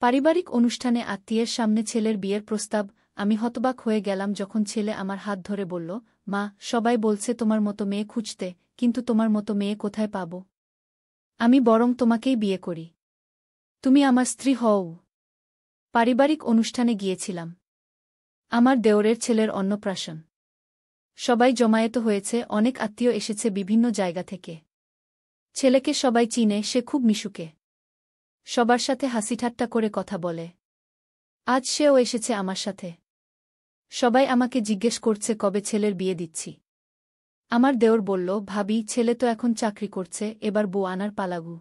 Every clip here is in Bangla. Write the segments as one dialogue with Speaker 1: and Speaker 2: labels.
Speaker 1: পারিবারিক অনুষ্ঠানে আত্মীয়ের সামনে ছেলের বিয়ের প্রস্তাব। আমি হতবাক হয়ে গেলাম যখন ছেলে আমার হাত ধরে বলল, মা, সবাই বলছে তোমার মতো মেয়ে খুঁজতে, কিন্তু তোমার মতো মেয়ে কোথায় পাব? আমি বরং তোমাকেই বিয়ে করি। তুমি আমার স্ত্রী হও। পারিবারিক অনুষ্ঠানে গিয়েছিলাম। আমার দেওরের ছেলের অন্নপ্রাশন। সবাই জমায়েত হয়েছে, অনেক আত্মীয় এসেছে বিভিন্ন জায়গা থেকে। ছেলেকে সবাই চিনে, সে খুব মিশুকে। সবার সাথে হাসিঠাট্টা করে কথা বলে। আজ সেও এসেছে আমার সাথে। সবাই আমাকে জিজ্ঞেস করছে কবে ছেলের বিয়ে দিচ্ছি। আমার দেওর বলল, ভাবি, ছেলে তো এখন চাকরি করছে, এবার বউ আনার পালাগু।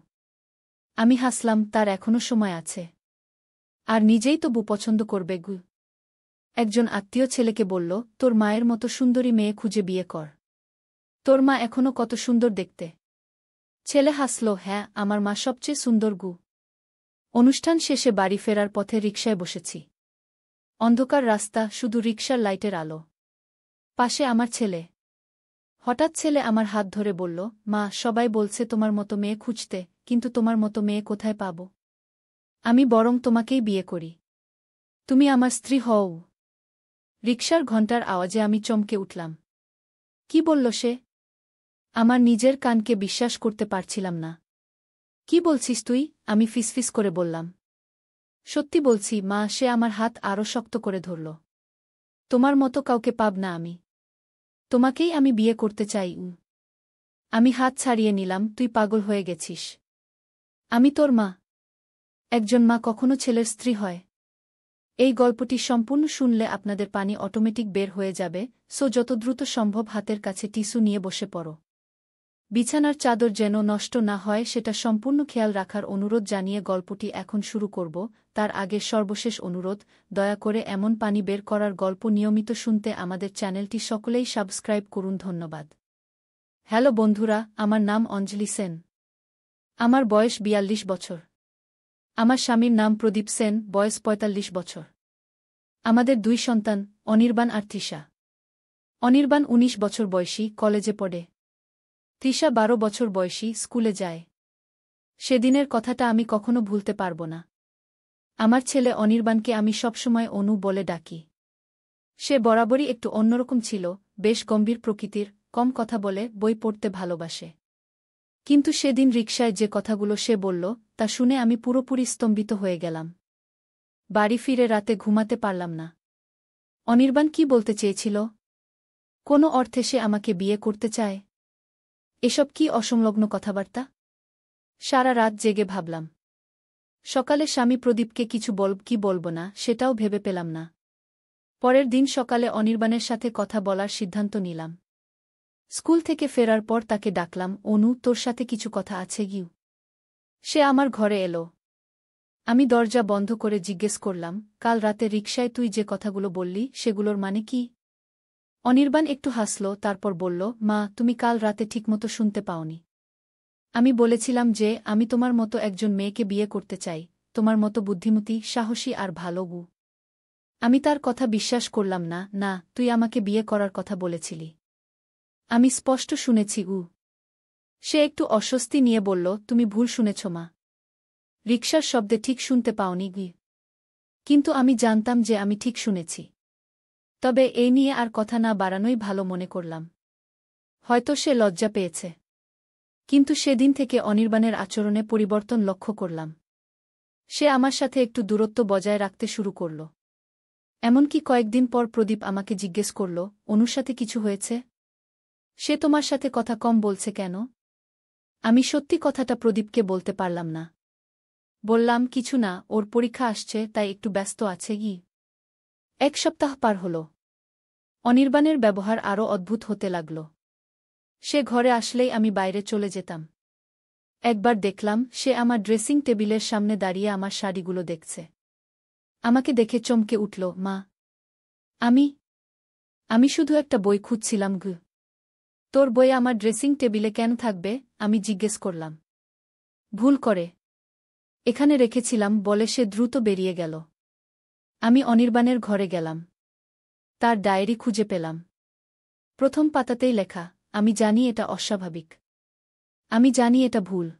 Speaker 1: আমি হাসলাম, তার এখনো সময় আছে। আর নিজেই তো বউ পছন্দ করবে গু। একজন আত্মীয় ছেলেকে বলল, তোর মায়ের মতো সুন্দরী মেয়ে খুঁজে বিয়ে কর। তোর মা এখনো কত সুন্দর দেখতে। ছেলে হাসল, হ্যাঁ, আমার মা সবচেয়ে সুন্দর গু। অনুষ্ঠান শেষে বাড়ি ফেরার পথে রিকশায় বসেছি। অন্ধকার রাস্তা, শুধু রিকশার লাইটের আলো। পাশে আমার ছেলে। হঠাৎ ছেলে আমার হাত ধরে বলল, মা, সবাই বলছে তোমার মতো মেয়ে খুঁজতে, কিন্তু তোমার মতো মেয়ে কোথায় পাব? আমি বরং তোমাকেই বিয়ে করি। তুমি আমার স্ত্রী হও। রিকশার ঘণ্টার আওয়াজে আমি চমকে উঠলাম। কি বলল সে? আমার নিজের কানকে বিশ্বাস করতে পারছিলাম না। কি বলছিস তুই? আমি ফিসফিস করে বললাম। সত্যি বলছি, মা। সে আমার হাত আরও শক্ত করে ধরল। তোমার মতো কাউকে পাব না আমি। তোমাকেই আমি বিয়ে করতে চাই। আমি হাত ছাড়িয়ে নিলাম। তুই পাগল হয়ে গেছিস। আমি তোর মা। একজন মা কখনো ছেলের স্ত্রী হয়? এই গল্পটি সম্পূর্ণ শুনলে আপনাদের পানি অটোমেটিক বের হয়ে যাবে, সো যত দ্রুত সম্ভব হাতের কাছে টিস্যু নিয়ে বসে পড়ো। বিছানার চাদর যেন নষ্ট না হয় সেটা সম্পূর্ণ খেয়াল রাখার অনুরোধ জানিয়ে গল্পটি এখন শুরু করব। তার আগে সর্বশেষ অনুরোধ, দয়া করে এমন পানি বের করার গল্প নিয়মিত শুনতে আমাদের চ্যানেলটি সকলেই সাবস্ক্রাইব করুন। ধন্যবাদ। হ্যালো বন্ধুরা, আমার নাম অঞ্জলি সেন। আমার বয়স ৪২ বছর। আমার স্বামীর নাম প্রদীপ সেন, বয়স ৪৫ বছর। আমাদের ২ সন্তান, অনির্বাণ আর তৃষা। অনির্বাণ ১৯ বছর বয়সী, কলেজে পড়ে। তৃষা ১২ বছর বয়সী, স্কুলে যায়। সেদিনের কথাটা আমি কখনো ভুলতে পারব না। আমার ছেলে অনির্বাণকে আমি সবসময় অনু বলে ডাকি। সে বরাবরই একটু অন্যরকম ছিল, বেশ গম্ভীর প্রকৃতির, কম কথা বলে, বই পড়তে ভালোবাসে। কিন্তু সেদিন রিকশায় যে কথাগুলো সে বলল, তা শুনে আমি পুরোপুরি স্তম্ভিত হয়ে গেলাম। বাড়ি ফিরে রাতে ঘুমাতে পারলাম না। অনির্বাণ কি বলতে চেয়েছিল? কোনো অর্থে সে আমাকে বিয়ে করতে চায়? এসব কি অসংলগ্ন কথাবার্তা? সারা রাত জেগে ভাবলাম। সকালে স্বামী প্রদীপকে কিছু কি বলব না, সেটাও ভেবে পেলাম না। পরের দিন সকালে অনির্বাণের সাথে কথা বলার সিদ্ধান্ত নিলাম। স্কুল থেকে ফেরার পর তাকে ডাকলাম, অনু, তোর সাথে কিছু কথা আছে গিউ। সে আমার ঘরে এলো। আমি দরজা বন্ধ করে জিজ্ঞেস করলাম, কাল রাতে রিকশায় তুই যে কথাগুলো বললি সেগুলোর মানে কি? অনির্বাণ একটু হাসল, তারপর বলল, মা, তুমি কাল রাতে ঠিকমতো শুনতে পাওনি। আমি বলেছিলাম যে আমি তোমার মতো একজন মেয়েকে বিয়ে করতে চাই, তোমার মতো বুদ্ধিমতী, সাহসী আর ভালো বউ। আমি তার কথা বিশ্বাস করলাম না। না, তুই আমাকে বিয়ে করার কথা বলেছিলি। আমি স্পষ্ট শুনেছি। সে একটু অস্বস্তি নিয়ে বলল, তুমি ভুল শুনেছ মা। রিকশার শব্দে ঠিক শুনতে পাওনি গি। কিন্তু আমি জানতাম যে আমি ঠিক শুনেছি। তবে এই নিয়ে আর কথা না বাড়ানোই ভালো মনে করলাম। হয়তো সে লজ্জা পেয়েছে। কিন্তু সেদিন থেকে অনির্বাণের আচরণে পরিবর্তন লক্ষ্য করলাম। সে আমার সাথে একটু দূরত্ব বজায় রাখতে শুরু করল। এমনকি কয়েকদিন পর প্রদীপ আমাকে জিজ্ঞেস করল, অনুর সাথে কিছু হয়েছে? সে তোমার সাথে কথা কম বলছে কেন? আমি সত্যি কথাটা প্রদীপকে বলতে পারলাম না। বললাম, কিছু না, ওর পরীক্ষা আসছে, তাই একটু ব্যস্ত আছে গি। ১ সপ্তাহ পার হল। অনির্বাণের ব্যবহার আরও অদ্ভুত হতে লাগল। সে ঘরে আসলেই আমি বাইরে চলে যেতাম। একবার দেখলাম সে আমার ড্রেসিং টেবিলের সামনে দাঁড়িয়ে আমার শাড়িগুলো দেখছে। আমাকে দেখে চমকে উঠল, মা, আমি শুধু একটা বই খুঁজছিলাম গু। তোর বই আমার ড্রেসিং টেবিলে কেন থাকবে? আমি জিজ্ঞেস করলাম। ভুল করে এখানে রেখেছিলাম বলে সে দ্রুত বেরিয়ে গেল। আমি অনির্বাণের ঘরে গেলাম। তার ডায়েরি খুঁজে পেলাম। প্রথম পাতাতেই লেখা, আমি জানি এটা অস্বাভাবিক। আমি জানি এটা ভুল।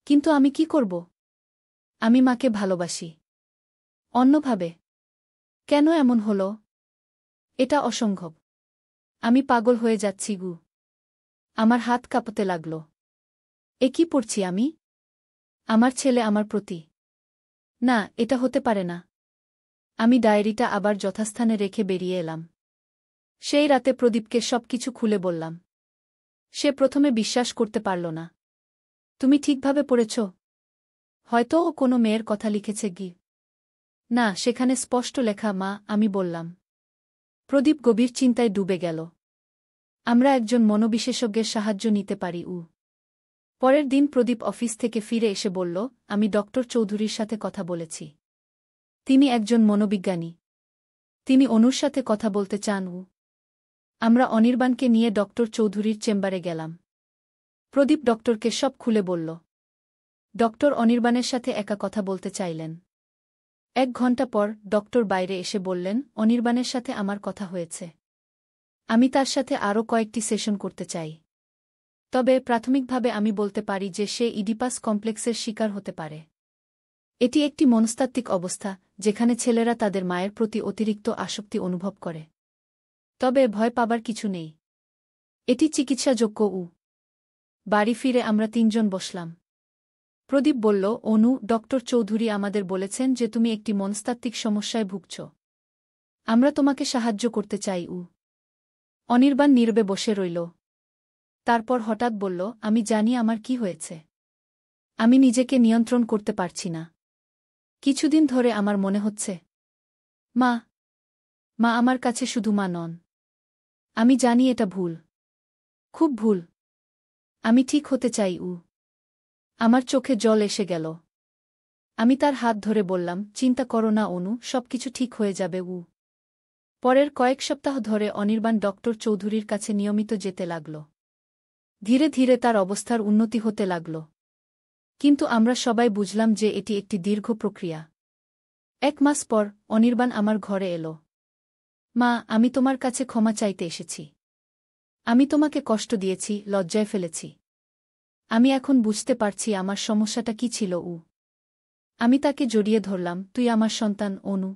Speaker 1: কিন্তু আমি কি করব? আমি মাকে ভালোবাসি। অন্যভাবে। কেন এমন হল? এটা অসম্ভব। আমি পাগল হয়ে যাচ্ছি গু। আমার হাত কাঁপতে লাগল। এ কি পড়ছি আমি? আমার ছেলে আমার প্রতি। না, এটা হতে পারে না। আমি ডায়েরিটা আবার যথাস্থানে রেখে বেরিয়ে এলাম। সেই রাতে প্রদীপকে সবকিছু খুলে বললাম। সে প্রথমে বিশ্বাস করতে পারল না। তুমি ঠিকভাবে পড়েছ? হয়তো ও কোনো মেয়ের কথা লিখেছে গি। না, সেখানে স্পষ্ট লেখা মা, আমি বললাম। প্রদীপ গভীর চিন্তায় ডুবে গেল। আমরা একজন মনোবিশেষজ্ঞের সাহায্য নিতে পারি। পরের দিন প্রদীপ অফিস থেকে ফিরে এসে বলল, আমি ডক্টর চৌধুরীর সাথে কথা বলেছি। তিনি একজন মনোবিজ্ঞানী। তিনি অনুর সাথে কথা বলতে চান। আমরা অনির্বাণকে নিয়ে ডক্টর চৌধুরীর চেম্বারে গেলাম। প্রদীপ ডক্টরকে সব খুলে বলল। ডক্টর অনির্বাণের সাথে একা কথা বলতে চাইলেন। 1 ঘণ্টা পর ডক্টর বাইরে এসে বললেন, অনির্বাণের সাথে আমার কথা হয়েছে। আমি তার সাথে আরও কয়েকটি সেশন করতে চাই। তবে প্রাথমিকভাবে আমি বলতে পারি যে সে ইডিপাস কমপ্লেক্সের শিকার হতে পারে। এটি একটি মনস্তাত্ত্বিক অবস্থা, যেখানে ছেলেরা তাদের মায়ের প্রতি অতিরিক্ত আসক্তি অনুভব করে। তবে ভয় পাবার কিছু নেই। এটি চিকিৎসাযোগ্য। বাড়ি ফিরে আমরা 3 জন বসলাম। প্রদীপ বলল, অনু, ডক্টর চৌধুরী আমাদের বলেছেন যে তুমি একটি মনস্তাত্ত্বিক সমস্যায় ভুগছ। আমরা তোমাকে সাহায্য করতে চাই। অনির্বাণ নীরবে বসে রইল। তারপর হঠাৎ বলল, আমি জানি আমার কি হয়েছে। আমি নিজেকে নিয়ন্ত্রণ করতে পারছি না। কিছুদিন ধরে আমার মনে হচ্ছে মা মা আমার কাছে শুধু মা নন। আমি জানি এটা ভুল, খুব ভুল। আমি ঠিক হতে চাই। আমার চোখে জল এসে গেল। আমি তার হাত ধরে বললাম, চিন্তা করো না অনু, সবকিছু ঠিক হয়ে যাবে। পরের কয়েক সপ্তাহ ধরে অনির্বাণ ডক্টর চৌধুরীর কাছে নিয়মিত যেতে লাগল। ধীরে ধীরে তার অবস্থার উন্নতি হতে লাগল। কিন্তু আমরা সবাই বুঝলাম যে এটি একটি দীর্ঘ প্রক্রিয়া। 1 মাস পর অনির্বাণ আমার ঘরে এলো। মা, আমি তোমার কাছে ক্ষমা চাইতে এসেছি। আমি তোমাকে কষ্ট দিয়েছি, লজ্জায় ফেলেছি। আমি এখন বুঝতে পারছি আমার সমস্যাটা কি ছিল। আমি তাকে জড়িয়ে ধরলাম, তুই আমার সন্তান অনু।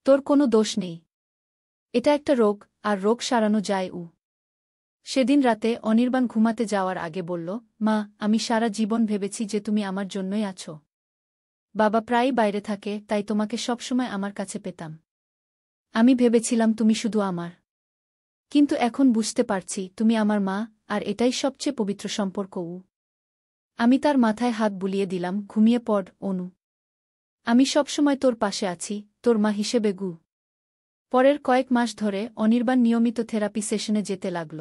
Speaker 1: তোর কোনো দোষ নেই। এটা একটা রোগ, আর রোগ সারানো যায়। সেদিন রাতে অনির্বাণ ঘুমাতে যাওয়ার আগে বলল, মা, আমি সারা জীবন ভেবেছি যে তুমি আমার জন্যই আছো। বাবা প্রায়ই বাইরে থাকে, তাই তোমাকে সবসময় আমার কাছে পেতাম। আমি ভেবেছিলাম তুমি শুধু আমার। কিন্তু এখন বুঝতে পারছি তুমি আমার মা, আর এটাই সবচেয়ে পবিত্র সম্পর্ক। আমি তার মাথায় হাত বুলিয়ে দিলাম, ঘুমিয়ে পড় অনু। আমি সবসময় তোর পাশে আছি, তোর মা হিসেবে। পরের কয়েক মাস ধরে অনির্বাণ নিয়মিত থেরাপি সেশনে যেতে লাগল।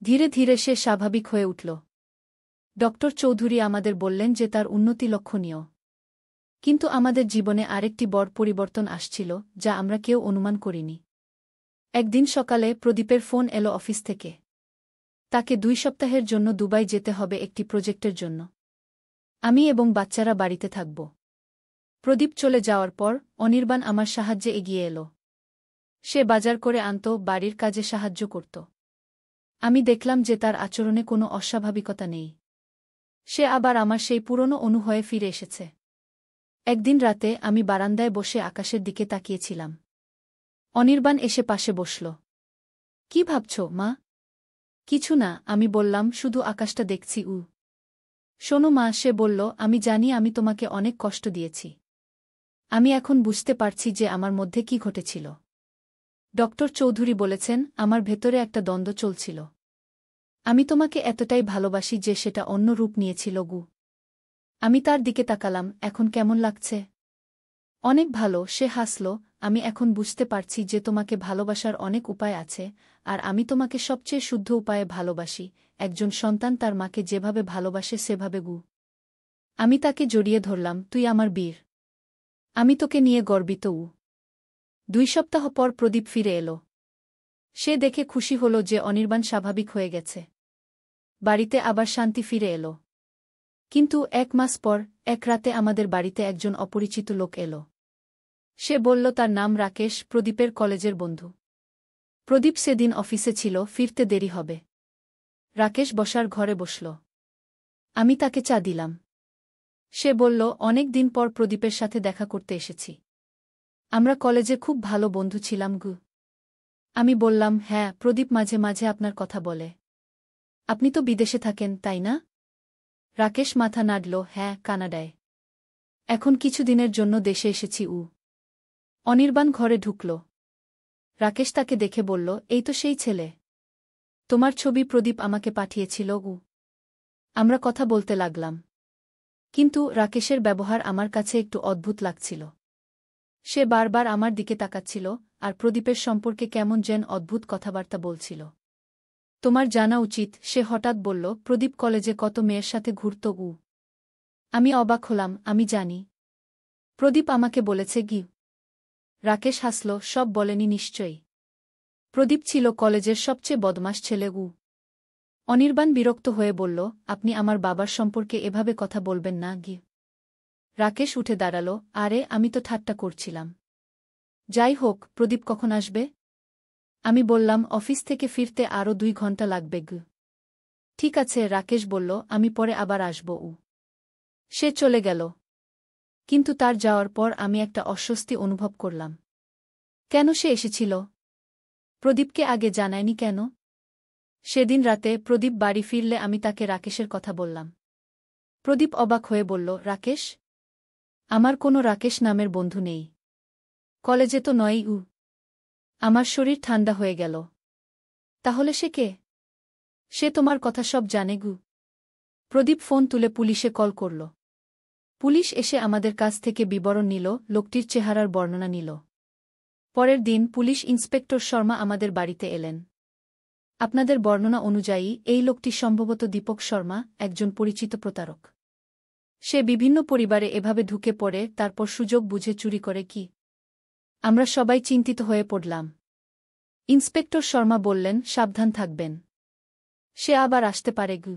Speaker 1: ধীরে ধীরে সে স্বাভাবিক হয়ে উঠল। ডক্টর চৌধুরী আমাদের বললেন যে তার উন্নতি লক্ষণীয়। কিন্তু আমাদের জীবনে আরেকটি বড় পরিবর্তন আসছিল, যা আমরা কেউ অনুমান করিনি। একদিন সকালে প্রদীপের ফোন এলো অফিস থেকে। তাকে 2 সপ্তাহের জন্য দুবাই যেতে হবে একটি প্রজেক্টের জন্য। আমি এবং বাচ্চারা বাড়িতে থাকব। প্রদীপ চলে যাওয়ার পর অনির্বাণ আমার সাহায্যে এগিয়ে এলো। সে বাজার করে আনত, বাড়ির কাজে সাহায্য করত। আমি দেখলাম যে তার আচরণে কোনো অস্বাভাবিকতা নেই। সে আবার আমার সেই পুরনো অনু হয়ে ফিরে এসেছে। একদিন রাতে আমি বারান্দায় বসে আকাশের দিকে তাকিয়েছিলাম। অনির্বাণ এসে পাশে বসল। কি ভাবছ, মা? কিছু না, আমি বললাম, শুধু আকাশটা দেখছি। শোনো মা, সে বলল, আমি জানি আমি তোমাকে অনেক কষ্ট দিয়েছি। আমি এখন বুঝতে পারছি যে আমার মধ্যে কি ঘটেছিল। ডক্টর চৌধুরী বলেছেন, আমার ভেতরে একটা দ্বন্দ্ব চলছিল। আমি তোমাকে এতটাই ভালোবাসি যে সেটা অন্য রূপ নিয়েছিল। আমি তার দিকে তাকালাম, এখন কেমন লাগছে? অনেক ভালো, সে হাসল। আমি এখন বুঝতে পারছি যে তোমাকে ভালোবাসার অনেক উপায় আছে, আর আমি তোমাকে সবচেয়ে শুদ্ধ উপায়ে ভালোবাসি, একজন সন্তান তার মাকে যেভাবে ভালোবাসে সেভাবে। আমি তাকে জড়িয়ে ধরলাম, তুই আমার বীর। আমি তোকে নিয়ে গর্বিত। 2 সপ্তাহ পর প্রদীপ ফিরে এলো। সে দেখে খুশি হল যে অনির্বাণ স্বাভাবিক হয়ে গেছে। বাড়িতে আবার শান্তি ফিরে এলো। কিন্তু 1 মাস পর এক রাতে আমাদের বাড়িতে একজন অপরিচিত লোক এলো। সে বলল তার নাম রাকেশ, প্রদীপের কলেজের বন্ধু। প্রদীপ সেদিন অফিসে ছিল, ফিরতে দেরি হবে। রাকেশ বসার ঘরে বসল। আমি তাকে চা দিলাম। সে বলল, অনেক দিন পর প্রদীপের সাথে দেখা করতে এসেছি। আমরা কলেজে খুব ভালো বন্ধু ছিলাম গু। আমি বললাম, হ্যাঁ, প্রদীপ মাঝে মাঝে আপনার কথা বলে। আপনি তো বিদেশে থাকেন, তাই না? রাকেশ মাথা নাড়ল, হ্যাঁ, কানাডায়। এখন কিছুদিনের জন্য দেশে এসেছি। অনির্বাণ ঘরে ঢুকল। রাকেশ তাকে দেখে বলল, এই তো সেই ছেলে। তোমার ছবি প্রদীপ আমাকে পাঠিয়েছিল। আমরা কথা বলতে লাগলাম। কিন্তু রাকেশের ব্যবহার আমার কাছে একটু অদ্ভুত লাগছিল। সে বারবার আমার দিকে তাকাচ্ছিল, আর প্রদীপের সম্পর্কে কেমন যেন অদ্ভুত কথাবার্তা বলছিল। তোমার জানা উচিত, সে হঠাৎ বলল, প্রদীপ কলেজে কত মেয়ের সাথে ঘুরত। আমি অবাক হলাম, আমি জানি। প্রদীপ আমাকে বলেছে গি। রাকেশ হাসল, সব বলেনি নিশ্চয়ই। প্রদীপ ছিল কলেজের সবচেয়ে বদমাশ ছেলে। অনির্বাণ বিরক্ত হয়ে বলল, আপনি আমার বাবার সম্পর্কে এভাবে কথা বলবেন না গি। রাকেশ উঠে দাঁড়াল, আরে আমি তো ঠাট্টা করছিলাম। যাই হোক, প্রদীপ কখন আসবে? আমি বললাম, অফিস থেকে ফিরতে আরও 2 ঘন্টা লাগবে গু। ঠিক আছে, রাকেশ বলল, আমি পরে আবার আসব। সে চলে গেল। কিন্তু তার যাওয়ার পর আমি একটা অস্বস্তি অনুভব করলাম। কেন সে এসেছিল? প্রদীপকে আগে জানায়নি কেন? সেদিন রাতে প্রদীপ বাড়ি ফিরলে আমি তাকে রাকেশের কথা বললাম। প্রদীপ অবাক হয়ে বলল, রাকেশ? আমার কোনো রাকেশ নামের বন্ধু নেই। কলেজে তো নয়ই। আমার শরীর ঠান্ডা হয়ে গেল। তাহলে সে কে? সে তোমার কথা সব জানে গু। প্রদীপ ফোন তুলে পুলিশে কল করল। পুলিশ এসে আমাদের কাছ থেকে বিবরণ নিল, লোকটির চেহারার বর্ণনা নিল। পরের দিন পুলিশ ইন্সপেক্টর শর্মা আমাদের বাড়িতে এলেন। আপনাদের বর্ণনা অনুযায়ী এই লোকটি সম্ভবত দীপক শর্মা, একজন পরিচিত প্রতারক। সে বিভিন্ন পরিবারে এভাবে ঢুকে পড়ে, তারপর সুযোগ বুঝে চুরি করে। কি? আমরা সবাই চিন্তিত হয়ে পড়লাম। ইন্সপেক্টর শর্মা বললেন, সাবধান থাকবেন। সে আবার আসতে পারে গু।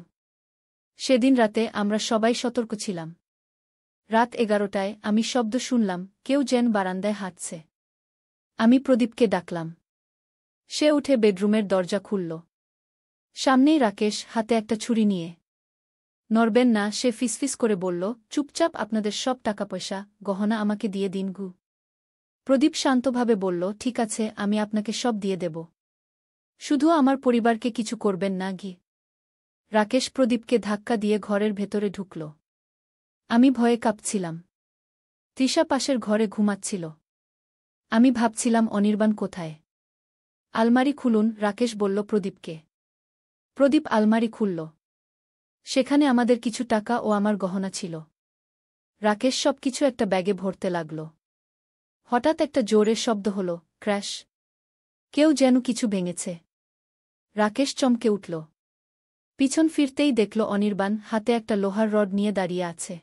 Speaker 1: সেদিন রাতে আমরা সবাই সতর্ক ছিলাম। রাত 11টায় আমি শব্দ শুনলাম, কেউ যেন বারান্দায় হাঁটছে। আমি প্রদীপকে ডাকলাম। সে উঠে বেডরুমের দরজা খুলল। সামনেই রাকেশ, হাতে একটা ছুরি নিয়ে। নড়বেন না, সে ফিসফিস করে বলল, চুপচাপ আপনাদের সব টাকা পয়সা, গহনা আমাকে দিয়ে দিন গু। প্রদীপ শান্তভাবে বলল, ঠিক আছে, আমি আপনাকে সব দিয়ে দেব। শুধু আমার পরিবারকে কিছু করবেন না গি। রাকেশ প্রদীপকে ধাক্কা দিয়ে ঘরের ভেতরে ঢুকল। আমি ভয়ে কাঁপছিলাম। তৃষা পাশের ঘরে ঘুমাচ্ছিল। আমি ভাবছিলাম, অনির্বাণ কোথায়? আলমারি খুলুন, রাকেশ বলল প্রদীপকে। প্রদীপ আলমারি খুলল। সেখানে আমাদের কিছু টাকা ও আমার গহনা ছিল। রাকেশ সবকিছু একটা ব্যাগে ভরতে লাগল। হঠাৎ একটা জোরে শব্দ হল, ক্র্যাশ। কেউ যেন কিছু ভেঙেছে। রাকেশ চমকে উঠল। পিছন ফিরতেই দেখল অনির্বাণ হাতে একটা লোহার রড নিয়ে দাঁড়িয়ে আছে।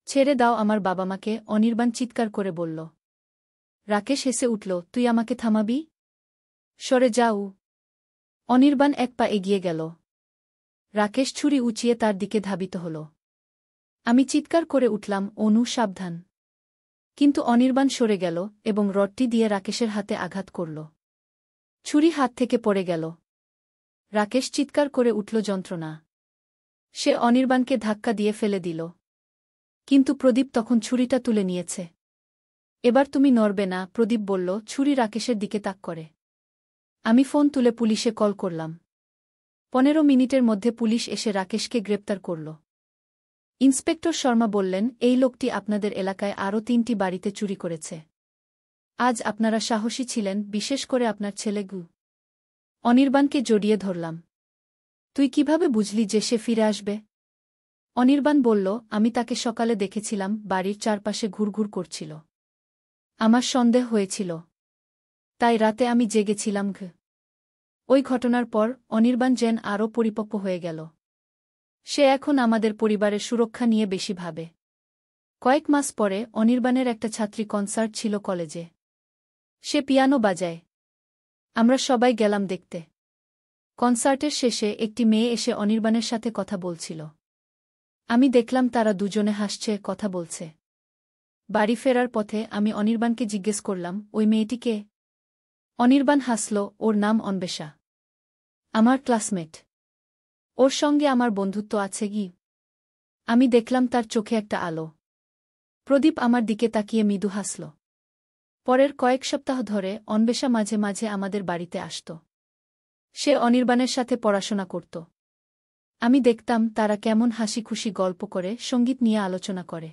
Speaker 1: ছেড়ে দাও আমার বাবা-মাকে, অনির্বাণ চিৎকার করে বলল। রাকেশ হেসে উঠল, তুই আমাকে থামাবি? সরে যাও। অনির্বাণ এক পা এগিয়ে গেল। রাকেশ ছুরি উঁচিয়ে তার দিকে ধাবিত হল। আমি চিৎকার করে উঠলাম, অনু, সাবধান। কিন্তু অনির্বাণ সরে গেল এবং রডটি দিয়ে রাকেশের হাতে আঘাত করল। ছুরি হাত থেকে পড়ে গেল। রাকেশ চিৎকার করে উঠল যন্ত্রণা। সে অনির্বাণকে ধাক্কা দিয়ে ফেলে দিল। কিন্তু প্রদীপ তখন ছুরিটা তুলে নিয়েছে। এবার তুমি নড়বে না, প্রদীপ বলল, ছুরি রাকেশের দিকে তাক করে। আমি ফোন তুলে পুলিশে কল করলাম। 15 মিনিটের মধ্যে পুলিশ এসে রাকেশকে গ্রেপ্তার করল। ইন্সপেক্টর শর্মা বললেন, এই লোকটি আপনাদের এলাকায় আরও 3টি বাড়িতে চুরি করেছে। আজ আপনারা সাহসী ছিলেন, বিশেষ করে আপনার ছেলে গু। অনির্বাণকে জড়িয়ে ধরলাম। তুই কিভাবে বুঝলি যে সে ফিরে আসবে? অনির্বাণ বলল, আমি তাকে সকালে দেখেছিলাম, বাড়ির চারপাশে ঘুরঘুর করছিল। আমার সন্দেহ হয়েছিল। তাই রাতে আমি জেগেছিলাম। ওই ঘটনার পর অনির্বাণ যেন আরও পরিপক্ব হয়ে গেল। সে এখন আমাদের পরিবারের সুরক্ষা নিয়ে বেশি ভাবে। কয়েক মাস পরে অনির্বাণের একটা ছাত্রী কনসার্ট ছিল কলেজে। সে পিয়ানো বাজায়। আমরা সবাই গেলাম দেখতে। কনসার্টের শেষে একটি মেয়ে এসে অনির্বাণের সাথে কথা বলছিল। আমি দেখলাম তারা দুজনে হাসছে, কথা বলছে। বাড়ি ফেরার পথে আমি অনির্বাণকে জিজ্ঞেস করলাম, ওই মেয়েটি কে? অনির্বাণ হাসল, ওর নাম অন্বেষা। আমার ক্লাসমেট। ওর সঙ্গে আমার বন্ধুত্ব আছে গি। আমি দেখলাম তার চোখে একটা আলো। প্রদীপ আমার দিকে তাকিয়ে মৃদু হাসল। পরের কয়েক সপ্তাহ ধরে অন্বেষা মাঝে মাঝে আমাদের বাড়িতে আসত। সে অনির্বাণের সাথে পড়াশোনা করত। আমি দেখতাম তারা কেমন হাসি খুশি গল্প করে, সঙ্গীত নিয়ে আলোচনা করে।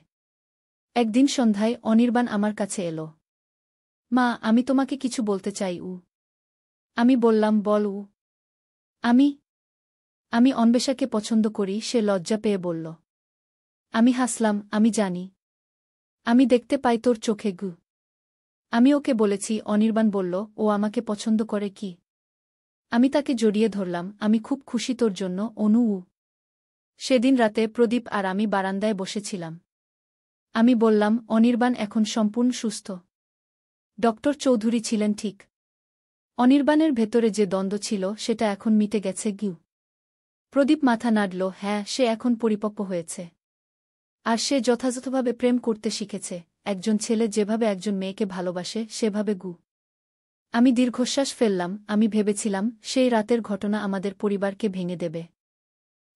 Speaker 1: একদিন সন্ধ্যায় অনির্বাণ আমার কাছে এলো। মা, আমি তোমাকে কিছু বলতে চাই। আমি বললাম, বল। আমি আমি অন্বেষাকে পছন্দ করি। সে লজ্জা পেয়ে বলল। আমি হাসলাম, আমি জানি। আমি দেখতে পাই তোর চোখে গু। আমি ওকে বলেছি। অনির্বাণ বলল, ও আমাকে পছন্দ করে কি? আমি তাকে জড়িয়ে ধরলাম। আমি খুব খুশি তোর জন্য, অনু। সেদিন রাতে প্রদীপ আর আমি বারান্দায় বসেছিলাম। আমি বললাম, অনির্বাণ এখন সম্পূর্ণ সুস্থ। ডক্টর চৌধুরী ছিলেন ঠিক। অনির্বাণের ভেতরে যে দ্বন্দ্ব ছিল সেটা এখন মিটে গেছে গিউ। প্রদীপ মাথা নাড়ল। হ্যাঁ, সে এখন পরিপক্ব হয়েছে। আর সে যথাযথভাবে প্রেম করতে শিখেছে। একজন ছেলে যেভাবে একজন মেয়েকে ভালোবাসে সেভাবে গু। আমি দীর্ঘশ্বাস ফেললাম। আমি ভেবেছিলাম সেই রাতের ঘটনা আমাদের পরিবারকে ভেঙে দেবে।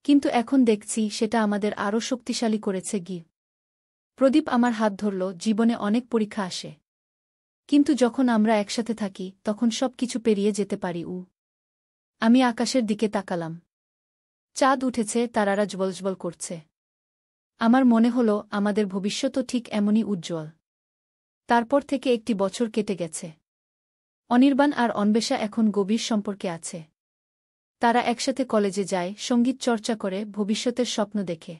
Speaker 1: কিন্তু এখন দেখছি সেটা আমাদের আরও শক্তিশালী করেছে গি। প্রদীপ আমার হাত ধরল। জীবনে অনেক পরীক্ষা আসে, কিন্তু যখন আমরা একসাথে থাকি তখন সব কিছু পেরিয়ে যেতে পারি। আমি আকাশের দিকে তাকালাম। চাঁদ উঠেছে, তারারা জ্বলজ্বল করছে। আমার মনে হল আমাদের ভবিষ্যৎও ঠিক এমনই উজ্জ্বল। তারপর থেকে একটি বছর কেটে গেছে। অনির্বাণ আর অন্বেষা এখন গভীর সম্পর্কে আছে। তারা একসাথে কলেজে যায়, সঙ্গীত চর্চা করে, ভবিষ্যতের স্বপ্ন দেখে।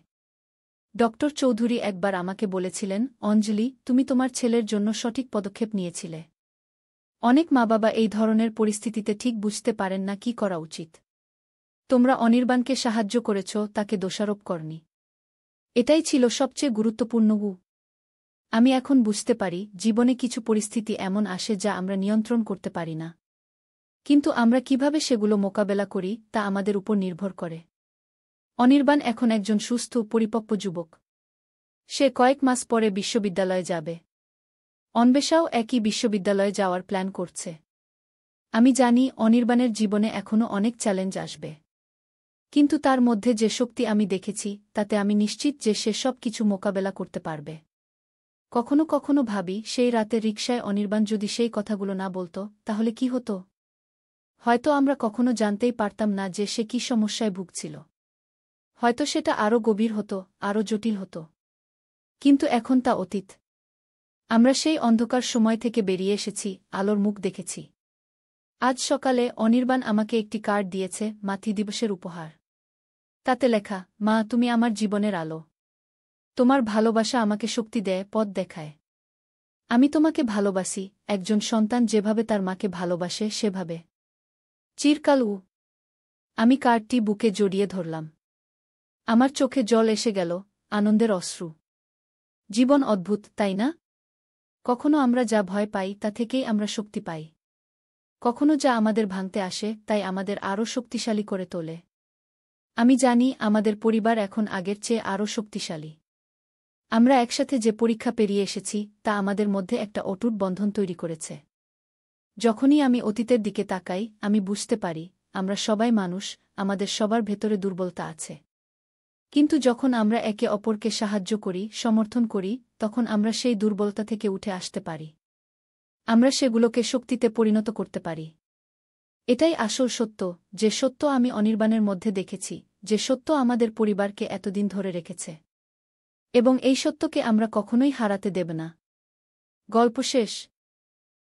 Speaker 1: ডক্টর চৌধুরী একবার আমাকে বলেছিলেন, অঞ্জলি, তুমি তোমার ছেলের জন্য সঠিক পদক্ষেপ নিয়েছিলে। অনেক মা বাবা এই ধরনের পরিস্থিতিতে ঠিক বুঝতে পারেন না কি করা উচিত। তোমরা অনির্বাণকে সাহায্য করেছ, তাকে দোষারোপ করনি। এটাই ছিল সবচেয়ে গুরুত্বপূর্ণ। আমি এখন বুঝতে পারি জীবনে কিছু পরিস্থিতি এমন আসে যা আমরা নিয়ন্ত্রণ করতে পারি না। কিন্তু আমরা কিভাবে সেগুলো মোকাবেলা করি তা আমাদের উপর নির্ভর করে। অনির্বাণ এখন একজন সুস্থ, পরিপক্ব যুবক। সে কয়েক মাস পরে বিশ্ববিদ্যালয়ে যাবে। অন্বেষাও একই বিশ্ববিদ্যালয়ে যাওয়ার প্ল্যান করছে। আমি জানি অনির্বাণের জীবনে এখনও অনেক চ্যালেঞ্জ আসবে। কিন্তু তার মধ্যে যে শক্তি আমি দেখেছি তাতে আমি নিশ্চিত যে সে সব কিছু মোকাবেলা করতে পারবে। কখনো কখনো ভাবি, সেই রাতে রিকশায় অনির্বাণ যদি সেই কথাগুলো না বলতো তাহলে কি হতো? হয়তো আমরা কখনো জানতেই পারতাম না যে সে কি সমস্যায় ভুগছিল। হয়তো সেটা আরও গভীর হতো, আরও জটিল হতো। কিন্তু এখন তা অতীত। আমরা সেই অন্ধকার সময় থেকে বেরিয়ে এসেছি, আলোর মুখ দেখেছি। আজ সকালে অনির্বাণ আমাকে একটি কার্ড দিয়েছে, মাতৃ দিবসের উপহার। তাতে লেখা, মা, তুমি আমার জীবনের আলো। তোমার ভালোবাসা আমাকে শক্তি দেয়, পথ দেখায়। আমি তোমাকে ভালোবাসি, একজন সন্তান যেভাবে তার মাকে ভালোবাসে সেভাবে। চিরকাল। আমি কার্ডটি বুকে জড়িয়ে ধরলাম। আমার চোখে জল এসে গেল, আনন্দের অশ্রু। জীবন অদ্ভুত, তাই না? কখনো আমরা যা ভয় পাই তা থেকেই আমরা শক্তি পাই। কখনো যা আমাদের ভাঙতে আসে তাই আমাদের আরও শক্তিশালী করে তোলে। আমি জানি আমাদের পরিবার এখন আগের চেয়ে আরও শক্তিশালী। আমরা একসাথে যে পরীক্ষা পেরিয়ে এসেছি তা আমাদের মধ্যে একটা অটুট বন্ধন তৈরি করেছে। যখনই আমি অতীতের দিকে তাকাই আমি বুঝতে পারি আমরা সবাই মানুষ, আমাদের সবার ভেতরে দুর্বলতা আছে। কিন্তু যখন আমরা একে অপরকে সাহায্য করি, সমর্থন করি, তখন আমরা সেই দুর্বলতা থেকে উঠে আসতে পারি। আমরা সেগুলোকে শক্তিতে পরিণত করতে পারি। এটাই আসল সত্য, যে সত্য আমি অনির্বাণের মধ্যে দেখেছি, যে সত্য আমাদের পরিবারকে এতদিন ধরে রেখেছে। এবং এই সত্যকে আমরা কখনোই হারাতে দেব না। গল্প শেষ।